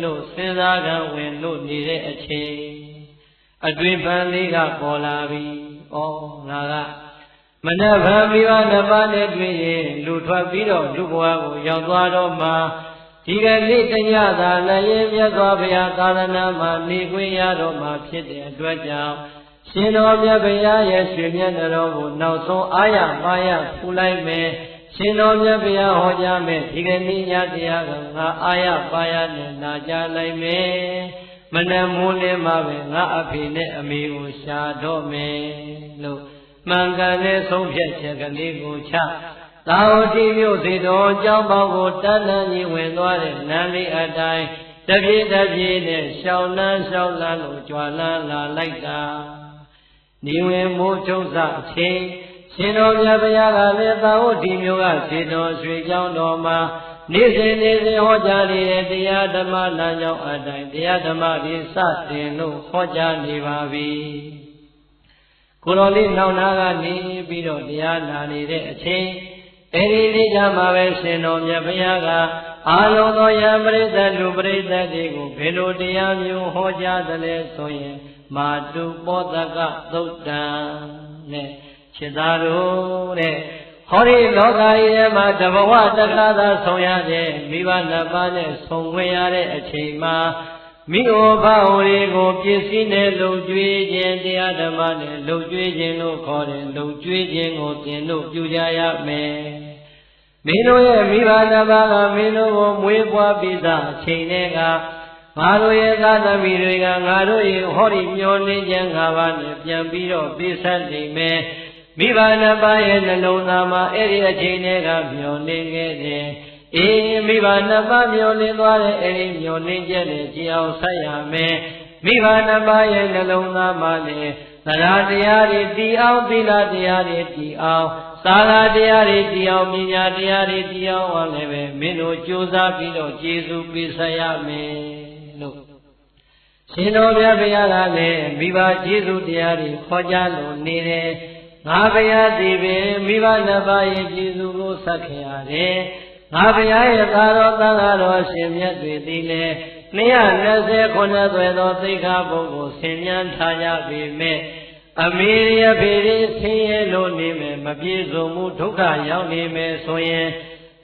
လို့စဉ်းစားကံဝင်လို့နေတဲ့အချိန်အတွင်ပန်းလေးကပေါ်လာပြီဩငါကမနက်ဗံမိဘနှစ်ပါးနဲ့တွေ့ရင်လူထွက်ပြီးတော့လူဘဝကိုရောက်သွားတော့မှဒီကနေ့တညသာလည်းမြတ်စွာဘုရားသာသနာမှာနေခွင့်ရတော့မှဖြစ်တဲ့အတွက်ကြောင့်ရှင်တော်မြတ်ဘုရားရဲ့ရွှေမျက်နှာတော်ကိုနောက်ဆုံးအာရပါရဖူးလိုက်မယ်ရှင်တော်မြတ်ဘုရားဟောကြားမယ်ဒီကနေ့ညတရားကငါအာရပါရနဲ့နာကြားလိုက်မယ်မနက်မိုးလင်းမှပဲငါအဖေနဲ့အမေကိုရှာတော့မယ်လို့မှန်ကန်တဲ့ဆုံးဖြတ်ချက်ကလေးကိုချသာဝတိမြို့စေတော်ကျောင်းပေါင်းကိုတန်းတန်းကြီးဝင်သွားတဲ့လမ်းလေးအတိုင်းတပြေးတပြေးနဲ့ရှောင်းလန်းလို့ကြွာလန်းလာလိုက်တာနေဝင်မိုးချုံစအချိန်ရှင်တော်မြတ်ဘုရားကလည်းသာဝတိမြို့ကစေတော်ရွှေကျောင်းတော်မှာနေ့စဉ်ဟောကြားနေတဲ့တရားဓမ္မလမ်းကြောင်းအတိုင်းတရားဓမ္မတွေစတင်လို့ဟောကြားနေပါပြီကိုတော်လေးနောက်နာကနေပြီးတော့တရားနာနေတဲ့အချိန်အဲဒီနေ့ကျမှပဲရှင်တော်မြတ်ဘုရားကအာလုံးသောယံပရိသတ်လူပရိသတ်တွေကိုဘယ်လိုတရားမျိုးဟောကြားသလဲဆိုရင်မာတုပောတကသုတ်တံနဲ့ခြေသားတို့တဲ့ဟောဒီလောကကြီးထဲမှာတဘဝတခါသာဆုံးရတဲ့မိဘနှစ်ပါးနဲ့ဆုံခွင့်ရတဲ့အချိန်မှာမိဩဘာဝရီကိုပြည့်စည်နဲ့လုံကျွေးခြင်းတရားဓမ္မနဲ့လုံကျွေးခြင်းလို့ခေါ်တယ်လုံကျွေးခြင်းကိုသင်တို့ပြုကြရမယ်မင်းတို့ရဲ့မိဘနှစ်ပါးကမင်းတို့ကိုမွေးဖွားပြီးသားအချိန်တည်းကငါတို့ရဲ့သာသမီတွေကငါတို့ရဲ့ဟောဒီမျောလင်းခြင်း၅ပါးနဲ့ပြန်ပြီးတော့ပြည့်စုံနေမယ်မိဘနှစ်ပါးရဲ့နှလုံးသားမှာအဲ့ဒီအချိန်တည်းကမျောလင်းခဲ့တယ်အေးမိဘနှစ်ပါးမျောလင်းသွားတဲ့အဲ့ဒီမျောလင်းချက်နဲ့ကြည်အောင်ဆက်ရမယ်မိဘနှစ်ပါးရဲ့နှလုံးသားမှာလည်းသရတရားတွေတည်အောင်သီလတရားတွေတည်အောင်သာဂတရားတွေတည်အောင်ပညာတရားတွေတည်အောင်အောင်လည်းပဲမင်းတို့ကြိုးစားပြီးတော့ကျေးဇူးပေးဆက်ရမယ်လို့ရှင်တော်မြတ်ဘုရားကလည်းမိဘကျေးဇူးတရားတွေခေါ်ကြလို့နေတယ်ငါဘုရားသည်ပင်မိဘနှစ်ပါးရဲ့ကျေးဇူးကိုဆက်ခင်ရတယ်ငါဘုရားရဲ့သာတော်သံဃာတော်ရှင်မြတ်တွေသည်လည်း229သွဲသောသိက္ခာပုဒ်ကိုဆင်ញံထားကြပေမဲ့အမေရဖေရဆင်းရဲလို့နေမယ်မပြေစုံမှုဒုက္ခရောက်နေမယ်ဆိုရင်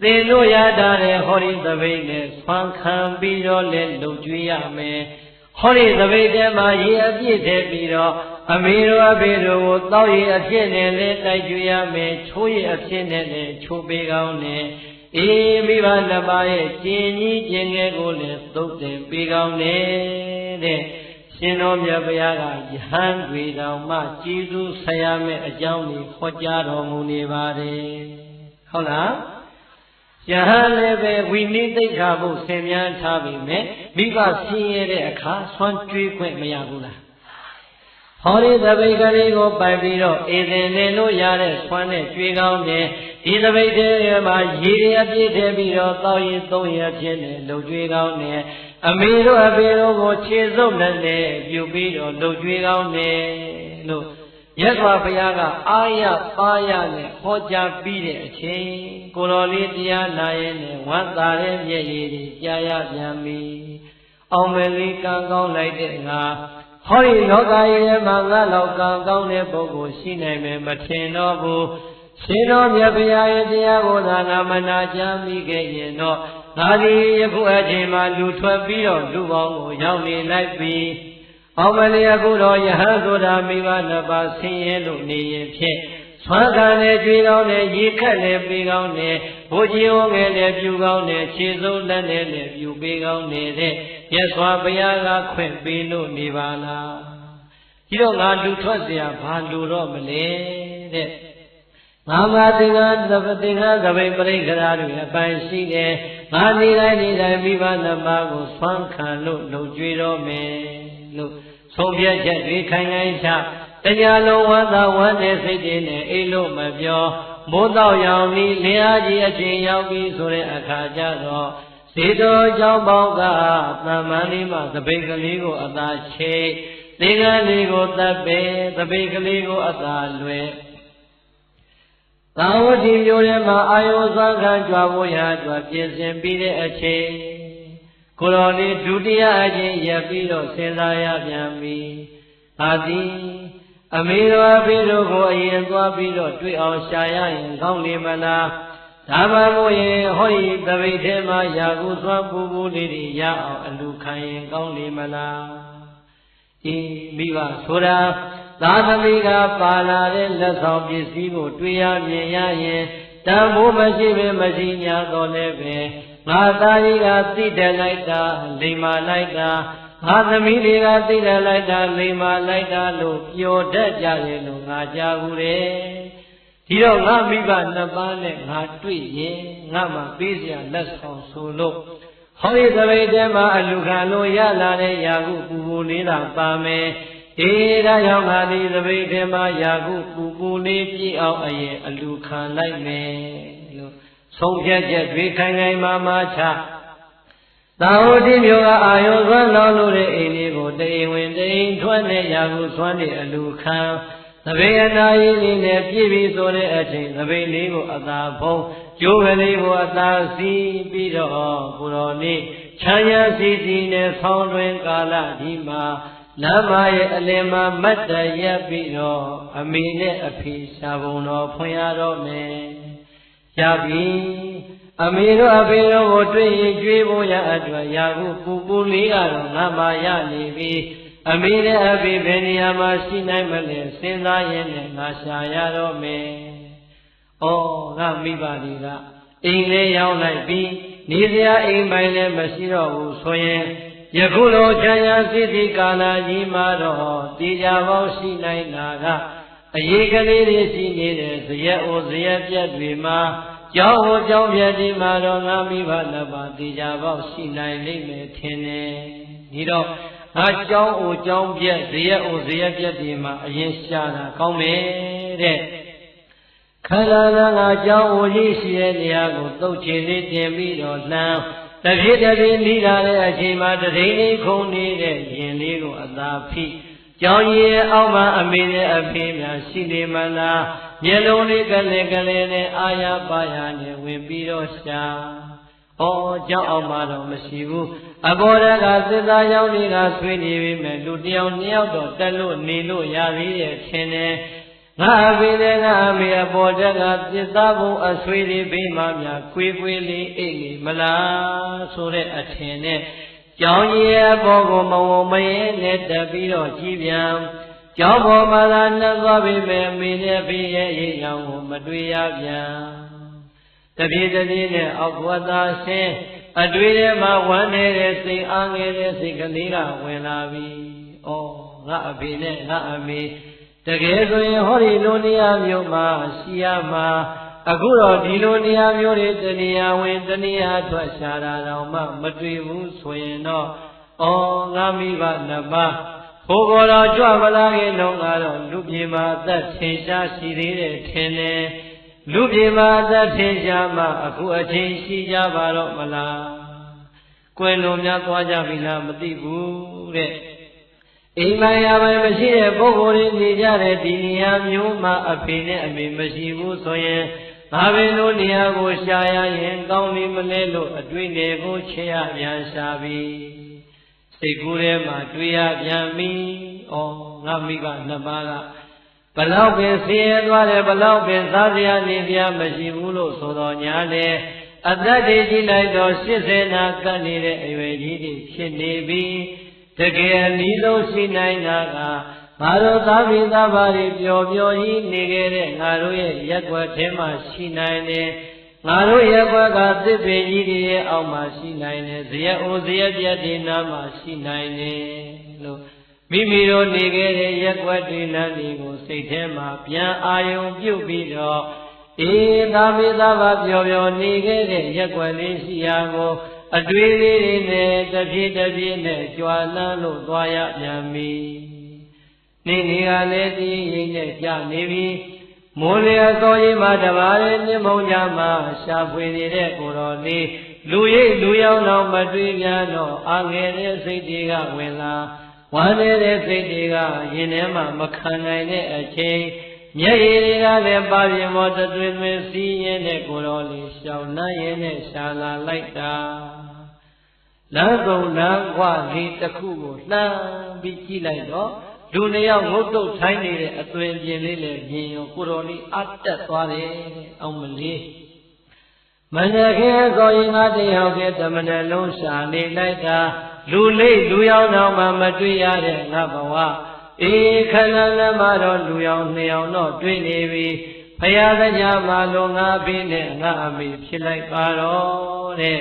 သင်တို့ရတာတဲ့ဟောဒီသပိတ်နဲ့ဆွမ်းခံပြီးတော့လည်းလုံကျွေးရမယ်ဟောဒီသပိတ်ထဲမှာရေအပြည့်ထည့်ပြီးတော့အမေတို့အဖေတို့ကိုတောက်ရည်အဖြစ်နဲ့လည်းတိုက်ကျွေးရမယ်ချိုးရည်အဖြစ်နဲ့လည်းချိုးပေးကောင်းတယ်အေးမိဘနှစ်ပါးရဲ့ကျင်ကြီးကျင်ငယ်ကိုလည်းသုတ်တင်ပေးကောင်းတယ်တဲ့ရှင်တော်မြတ်ဘုရားကယဟန်တွေတော်မှကျေးဇူးဆရာမဲ့အကြောင်းကိုဟောကြားတော်မူနေပါတယ်ဟုတ်လား ယဟန်လည်းပဲဝိနည်းသိက္ခာဖို့ဆင်မြန်းထားပြီမဲ့မိဘဆင်းရဲတဲ့အခါဆွမ်းကြွေးခွင့်မရဘူးလားဟောဒီသပိတ်ကလေးကိုပိုက်ပြီးတော့အေသင်နေလို့ရတဲ့ဆွမ်းနဲ့ကြွေးကောင်းတယ်ဒီသပိတ်ထဲမှာရေတွေအပြည့်ထည့်ပြီးတော့တောက်ရင်သုံးရဖြစ်နေလှုပ်ကြွေးကောင်းတယ်အမေတို့အဖေတို့ကိုခြေစုပ်နဲ့ပြုပြီးတော့လှုပ်ကြွေးကောင်းတယ်လို့မြတ်စွာဘုရားကအာရပါရနဲ့ဟောကြားပြီးတဲ့အချိန်ကိုတော်လေးတရားနာရင်နဲ့ဝမ်းသာတဲ့မျက်ရည်တွေကြားရပြန်ပြီအောင်မယ်လေးကံကောင်းလိုက်တဲ့ငါဟောဒီလောကရဲ့မှာငါလောကံကောင်းတဲ့ပုဂ္ဂိုလ်ရှိနိုင်မယ်မထင်တော့ဘူးရှင်တော်မြတ်ဘုရားရဲ့တရားကိုသာငါမနာကြားမိခဲ့ရင်တော့ငါဒီယခုအချိန်မှာလူထွက်ပြီးတော့လူပေါင်းကိုရောက်နေလိုက်ပြီအောင်မလေးအခုတော့ယဟန်ဆိုတာမိဘနှစ်ပါးဆင်းရဲလို့နေရင်ဖြင့်ဆွမ်းခံနဲ့ကြွေးကောင်းနဲ့ရေခက်နဲ့ပေးကောင်းနဲ့ဘိုးကြီးဝငယ်နဲ့ပြူကောင်းနဲ့ခြေစုပ်လက်နဲ့ပြူပေးကောင်းနေတဲ့မြတ်စွာဘုရားကခွင့်ပေးလို့နေပါလားဒီတော့ငါလူထွက်เสียဘာလူတော့မလဲတဲ့ငါမသင်္ကန်းသဗ္ဗသင်္ကန်းသဗ္ဗပရိက္ခရာတွေအပိုင်ရှိတယ်ငါနေတိုင်းမိဘနှစ်ပါးကိုဆွမ်းခံလို့လှုပ်ကြွေးတော့မယ်လို့ဆုံးဖြတ်ချက်တွေခိုင်ခိုင်ချတရားလုံးဝမ်းသာဝမ်းတဲ့စိတ်တွေနဲ့အိလို့မပြောမိုးတော့ရောင်ပြီးလင်းအားကြီးအချိန်ရောက်ပြီဆိုတဲ့အခါကျတော့ဇေတောเจ้าပေါင်းကသမ္မာလေးမှသပိတ်ကလေးကိုအသာချိတ်သင်္ကန်းလေးကိုတပ်ပဲသပိတ်ကလေးကိုအသာလွယ်သာဝတိမျိုးထဲမှာအာယုသံဃာကြွားဖို့ရာအတွက်ပြင်ဆင်ပြီးတဲ့အချိန်ကိုတော်လေးဒုတိယအချိန်ရပ်ပြီးတော့စဉ်းစားရပြန်ပြီ။အာတိအမေတော်အဖေတို့ကိုအရင်သွားပြီးတော့တွေ့အောင်ရှာရရင်ကောင်းလေမလား။ဒါမှမဟုတ်ရင်ဟောဒီသပိတ်ထဲမှာယာကုသွားပူပူလေးတွေရအောင်အလူခံရင်ကောင်းလေမလား။ဒီမိဘဆိုတာသာသမီကပါလာတဲ့လက်ဆောင်ပစ္စည်းကိုတွေ့ရမြင်ရရင်တန်ဖိုးမရှိပဲမရှိညာတော့လည်းပဲငါသားကြီးကသိတယ်လိုက်တာလိမ္မာလိုက်တာငါသမီးတွေကသိတယ်လိုက်တာလိမ္မာလိုက်တာလို့ပြောတတ်ကြတယ်လို့ငါကြားဘူးတယ်ဒီတော့ငါမိဘနှစ်ပါးနဲ့ငါတွေ့ရင်ငါမှပေးစရာလက်ဆောင်ဆိုလို့ဟောဒီသပိတ်ထဲမှာအလူခံလို့ရလာတဲ့ယာကုပူပူလေးတာပါမယ်ဒီဒါကြောင့်ငါဒီသပိတ်ထဲမှာယာကုပူပူလေးပြည့်အောင်အရင်အလူခံလိုက်မယ်လို့ဆုံးဖြတ်ချက်တွေခိုင်ခိုင်မာမာချသာဝတိမျိုးကအာယုသွမ်းလောင်းလို့တဲ့အိမ်လေးကိုတိမ်ဝင်တိမ်ထွက်နဲ့ယာကုသွမ်းတဲ့အလူခံသပိတ်အနာကြီးလေးနဲ့ပြည့်ပြီးဆိုတဲ့အချိန်သပိတ်လေးကိုအသာဖုံးကျိုးကလေးကိုအသာစီးပြီးတော့ကိုတော်နေ့ချမ်းရစီစီနဲ့ဆောင်းတွင်ကာလဒီမှာလမ်းမရဲ့အလင်မှာမတ်တရက်ပြီးတော့အမေနဲ့အဖေရှားပုံတော်ဖွင့်ရတော့မယ်ရပြီအမေတို့အဖေတို့ကိုတွေ့ရင်ကြွေးဖို့ရအတွက်ယာကုပူပူလေးကတော့ငါမှရနေပြီအမေနဲ့အဖေဘယ်နေရာမှာရှိနိုင်မလဲစဉ်းစားရင်းနဲ့ငါရှာရတော့မယ်။ဩငါမိဘတွေကအိမ်လေးရောက်လိုက်ပြီးနေစရာအိမ်ပိုင်လည်းမရှိတော့ဘူးဆိုရင်ယခုလိုချမ်းသာစိတ္တိကာလကြီးမှာတော့တေချာပေါင်းရှိနိုင်တာကအရေးကလေးတွေရှိနေတဲ့ဇယက်အိုဇယက်ပြက်တွေမှာကျောင်းဟိုကျောင်းပြက်ဒီမှာတော့ငါမိဘနှစ်ပါးတေချာပေါင်းရှိနိုင်လိမ့်မယ်ထင်တယ်ဒီတော့ငါကျောင်းအိုကျောင်းပြက်ဇယက်အိုဇယက်ပြက်ဒီမှာအရင်ရှာတာကောင်းမယ်တဲ့ခန္ဓာငါကျောင်းအိုကြီးရှိတဲ့နေရာကိုသုတ်ချင်လေးတင်ပြီးတော့လှမ်းတပြည့်တပြည့်မိလာတဲ့အချိန်မှာတထိန်လေးခုန်နေတဲ့ရင်လေးကိုအသာဖိကျောင်းကြီးရဲ့အောက်မှာအမေနဲ့အဖေများရှိနေမလားမျက်လုံးလေးကလေးကလေးနဲ့အာရပါရနဲ့ဝင်ပြီးတော့ရှာဩကျောင်းအောက်မှာတော့မရှိဘူးအပေါ်တက်ကသစ္စာရောက်တွေကဆွေးနေပြီမဲ့လူတယောက်နှစ်ယောက်တော့တက်လို့နေလို့ရသေးရဲ့ထင်တယ်ငါအဖေနဲ့ငါအမေအပေါ်တက်ကသစ္စာဘုံအဆွေးလေးဘေးမှများကွေးကွေးလေးအိတ်နေမလားဆိုတဲ့အထင်နဲ့ကျောင်းကြီးရဲ့ဘောကိုမဝမရဲနဲ့တက်ပြီးတော့ကြည်ပြန်ကျောင်းပေါ်မှာသာနှက်သွားပြီမဲ့အမေနဲ့ဖေးရဲ့အိမ်ရောင်ကိုမတွေ့ရပြန်တပြေးတပြေးနဲ့အောက်ဘဝသားဆင်းအတွေ့ထဲမှာဝမ်းနေတဲ့စိတ်အားငယ်တဲ့စိတ်ကလေးကဝင်လာပြီ။ဩငါအဖေနဲ့ငါအမေတကယ်ဆိုရင်ဟောဒီလိုနေရာမျိုးမှာရှိရမှာ အခုတော့ဒီလိုနေရာမျိုးတွေတနေရာဝင်တနေရာထွက်ရှာတာတော့မှမတွေ့ဘူးဆိုရင်တော့ငါမိဘနှစ်ပါးဘိုးကောတော်ကြွမလာခင်တော့ကတော့လူပြေမှာအသက်ထင်ရှားရှိသေးတယ်ထင်တယ်လူပြေမှာအသက်ထင်ရှားမှအခုအချိန်ရှိကြပါတော့မလားကွယ်လွန်များသွားကြပြီလားမသိဘူးတဲ့အိမ်မရပိုင်းမရှိတဲ့ပုဂ္ဂိုလ်တွေနေကြတဲ့ဒီနေရာမျိုးမှာအဖေနဲ့အမေမရှိဘူးဆိုရင်ငါပင်တို့နေရာကိုရှာရရင်ကောင်းပြီမလဲလို့အတွေ့အကြုံကိုချေရပြန်ရှာပြီးစိတ်ကူးထဲမှာတွေ့ရပြန်ပြီငါမိဘနှစ်ပါးကဘလောက်ပင်ဆင်းရဲသွားတယ်ဘလောက်ပင်စားစရာနေစရာမရှိဘူးလို့ဆိုတော်ညာလေအသက်တွေကြည့်လိုက်တော့80နာကပ်နေတဲ့အရွယ်ကြီးတွေဖြစ်နေပြီတကယ်အနည်းဆုံးရှိနိုင်တာကငါတို့သာဝိသဘာတွေပျော်ပျော်ကြီးနေခဲ့တဲ့ငါတို့ရဲ့ရက်ွက်ထဲမှာရှိနိုင်တယ်ငါတို့ရက်ွက်ကသစ်ပင်ကြီးတွေရဲ့အောက်မှာရှိနိုင်တယ်ဇယအိုဇယပြတ်တွေနားမှာရှိနိုင်တယ်လို့မိမိတို့နေခဲ့တဲ့ရက်ွက်တွေလမ်းတွေကိုစိတ်ထဲမှာပြန်အာယုံပြုတ်ပြီးတော့သာဝိသဘာပျော်ပျော်နေခဲ့တဲ့ရက်ွက်လေးရှိရာကိုအတွေ့လေးတွေနဲ့တပြေးတပြေးနဲ့ကြွာလန်းလို့သွားရပြန်ပြီနေနေကလည်းဒီရိပ်နဲ့ကြာနေပြီမိုးလျာစောကြီးမှာတပါးရဲ့မြင့်မုံကြမှာရှာဖွေနေတဲ့ကိုတော်လေးလူရိပ်လူရောက်တော့မတွေ့ပြန်တော့အာငယ်တဲ့စိတ်တွေကဝင်လာဝမ်းနေတဲ့စိတ်တွေကရင်ထဲမှာမခံနိုင်တဲ့အချိန်မျက်ရည်တွေကလည်းပါပြင်ပေါ်တသွင်းသွင်းစီးရင်တဲ့ကိုတော်လေးရှောင်းနှမ်းရင်နဲ့ရှာလာလိုက်တာလမ်းကုန်လမ်းခွလေးတစ်ခုကိုလှမ်းပြီးကြည့်လိုက်တော့လူနှစ်ယောက်ငုတ်တုတ်ထိုင်းနေတဲ့အသွင်ပြင်လေးလည်းမြင်ရောကိုတော်လေးအတက်သွားတယ်အောင်မလေးမနက်ခင်းစောရင်ငါတယောက်ကတမန်လုံးရှာနေလိုက်တာလူလေးလူရောက်တော့မှမတွေ့ရတဲ့ငါဘဝခဏလည်းမှတော့လူရောက်နှစ်ယောက်တော့တွေ့နေပြီဖရာတရားမှာလုံငါပြီးနဲ့ငါအမေဖြစ်လိုက်ပါတော့တဲ့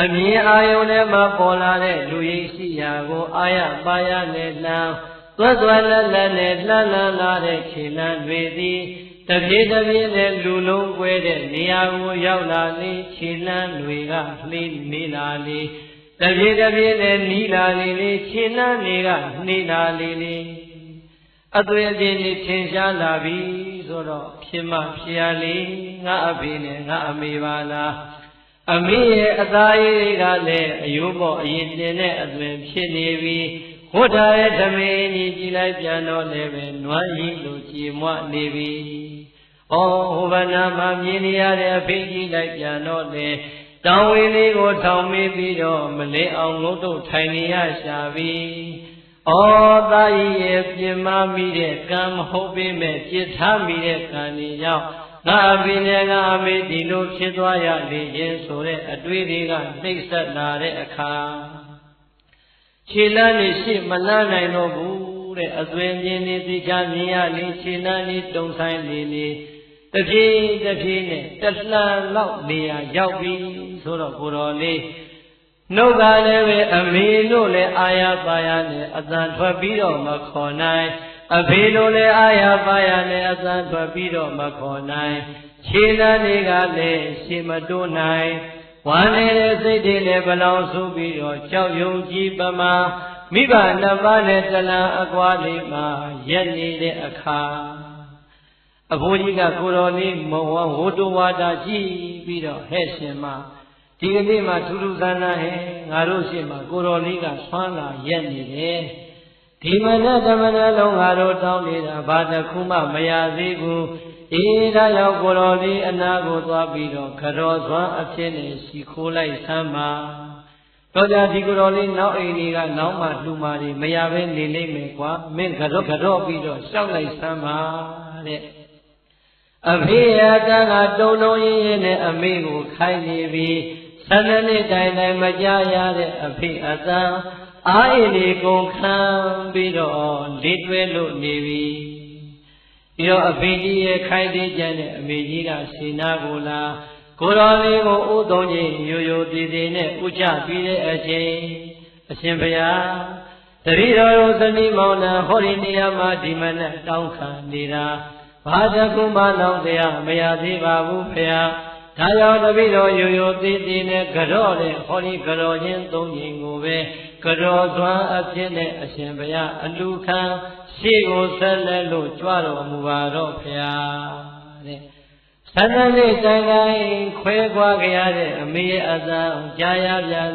အမြင်အာယုန်ထဲမှာပေါ်လာတဲ့လူရိပ်ရှိရာကိုအာရပါရနဲ့လှမ်းသွက်သွက်လက်လက်နဲ့လှမ်းလှမ်းလာတဲ့ခြေလမ်းတွေသည်တပြေးတပြေးနဲ့လူလုံးကွဲတဲ့နေရာကိုရောက်လာလေခြေလမ်းတွေကလှေးနေလာလေတပြေးတပြေးနဲ့နီးလာလေခြေလမ်းတွေကနှေးလာလေအသွင်အပြင်ကြီးထင်ရှားလာပြီဆိုတော့ဖြစ်မှဖြစ်ရလေငါအဖေနဲ့ငါအမေပါလားအမေရဲ့အသားရည်တွေကလည်းအယိုးပေါ်အရင်တင်တဲ့အသွင်ဖြစ်နေပြီဝတ်ထားတဲ့ဓမင်းကြီးကြည်လိုက်ပြန်တော့လည်းပဲနွမ်းရည်လိုကြည်မွနေပြီဟိုဘနာမှာမြင်နေရတဲ့အဖေကြီးလိုက်ပြန်တော့လေတောင်ဝေးလေးကိုထောင်မိပြီးတော့မလဲအောင်ငုတ်တုတ်ထိုင်နေရရှာပြီသားကြီးရဲ့ပြင်မမိတဲ့ကံမဟုတ်ပေမဲ့ပြစ်ထားမိတဲ့ကံတွေကြောင့်ငါအဖေနဲ့ငါအမေဒီလိုဖြစ်သွားရလေခြင်းဆိုတဲ့အတွေ့တွေကနှိမ့်ဆက်လာတဲ့အခါခြေလမ်းနဲ့ရှေ့မလန်းနိုင်တော့ဘူးတဲ့အသွင်ပြင်းနေသိချမြင်ရလေခြေလမ်းလေးတုံဆိုင်လေတပြေးတပြေးနဲ့တလှမ်းလောက်နေရရောက်ပြီဆိုတော့ကိုတော်လေးနှုတ်ကလည်းပဲအမေလို့လည်းအာရပါရနဲ့အတန်ထွက်ပြီးတော့မခေါ်နိုင်အဖေလို့လည်းအာရပါရနဲ့အတန်ထွက်ပြီးတော့မခေါ်နိုင်ခြေလမ်းတွေကလည်းရှေ့မတိုးနိုင်ဝမ်းနေတဲ့စိတ်တွေလည်းဘလောင်ဆိုးပြီးတော့ကြောက်ရွံ့ကြည်ပမာမိဘနှစ်ပါးနဲ့တလံအကွာလေးမှာရက်နေတဲ့အခါအဖိုးကြီးကကိုတော်လေးမဝဝတ္တဝါဒကြည့်ပြီးတော့ဟဲ့ရှင်မဒီကနေ့မှထူးထူးဆန်းဆန်းဟဲ့ငါတို့ရှိမှကိုတော်လေးကဆွမ်းလာရက်နေတယ်ဒီမနက်တမနက်လုံးငါတို့တောင်းနေတာဘာတစ်ခုမှမရသေးဘူးဒါရောက်ကိုတော်လေးအနာကိုသွားပြီးတော့ခတော်စွမ်းအဖြစ်နဲ့ရှိခိုးလိုက်ဆမ်းပါတော့ကြဒီကိုတော်လေးနောက်အိမ်ကြီးကနောက်မှလှူမာတွေမရဘဲနေလိမ့်မယ်ကွာမင်းခတော်ပြီးတော့ရှောက်လိုက်ဆမ်းပါတဲ့အဖေအတန်းကတုံလုံးရင်းရင်းနဲ့အမေကိုခိုင်းနေပြီ12နှစ်တိုင်တိုင်မကြရတဲ့အဖေအတန်းအာအိမ်လေးကုန်ခံပြီးတော့လေးတွဲလို့နေပြီပြီးတော့အဖေကြီးရဲ့ခိုင်းသေးကြတဲ့အမေကြီးကရှင်နာကိုလာကိုတော်လေးကိုဥသုံးချင်းရိုးရိုးသေးသေးနဲ့ဥချပြီးတဲ့အချိန်အရှင်ဘုရားတတိတော်တို့ဇနီးမောင်နှံဟောဒီနေရာမှာဒီမနက်တောင်းခံနေတာ ဘာတကူမနောင်တရားမရသေးပါဘူးဖေဟာဒါကြောင့်တပည့်တော်ရိုးရိုးသေးသေးနဲ့ကြော့တဲ့ဟောဒီကြော့ချင်းသုံးခြင်းကိုပဲကြော့သွမ်းအဖြစ်နဲ့အရှင်ဘုရားအလူခံရှေ့ကိုဆက်လက်လို့ကြွတော်မူပါတော့ဖေဟာတဲ့ဆန္ဒနဲ့တိုင်တိုင်းခွဲခွာကြရတဲ့အမေရဲ့အသာကြားရပြန်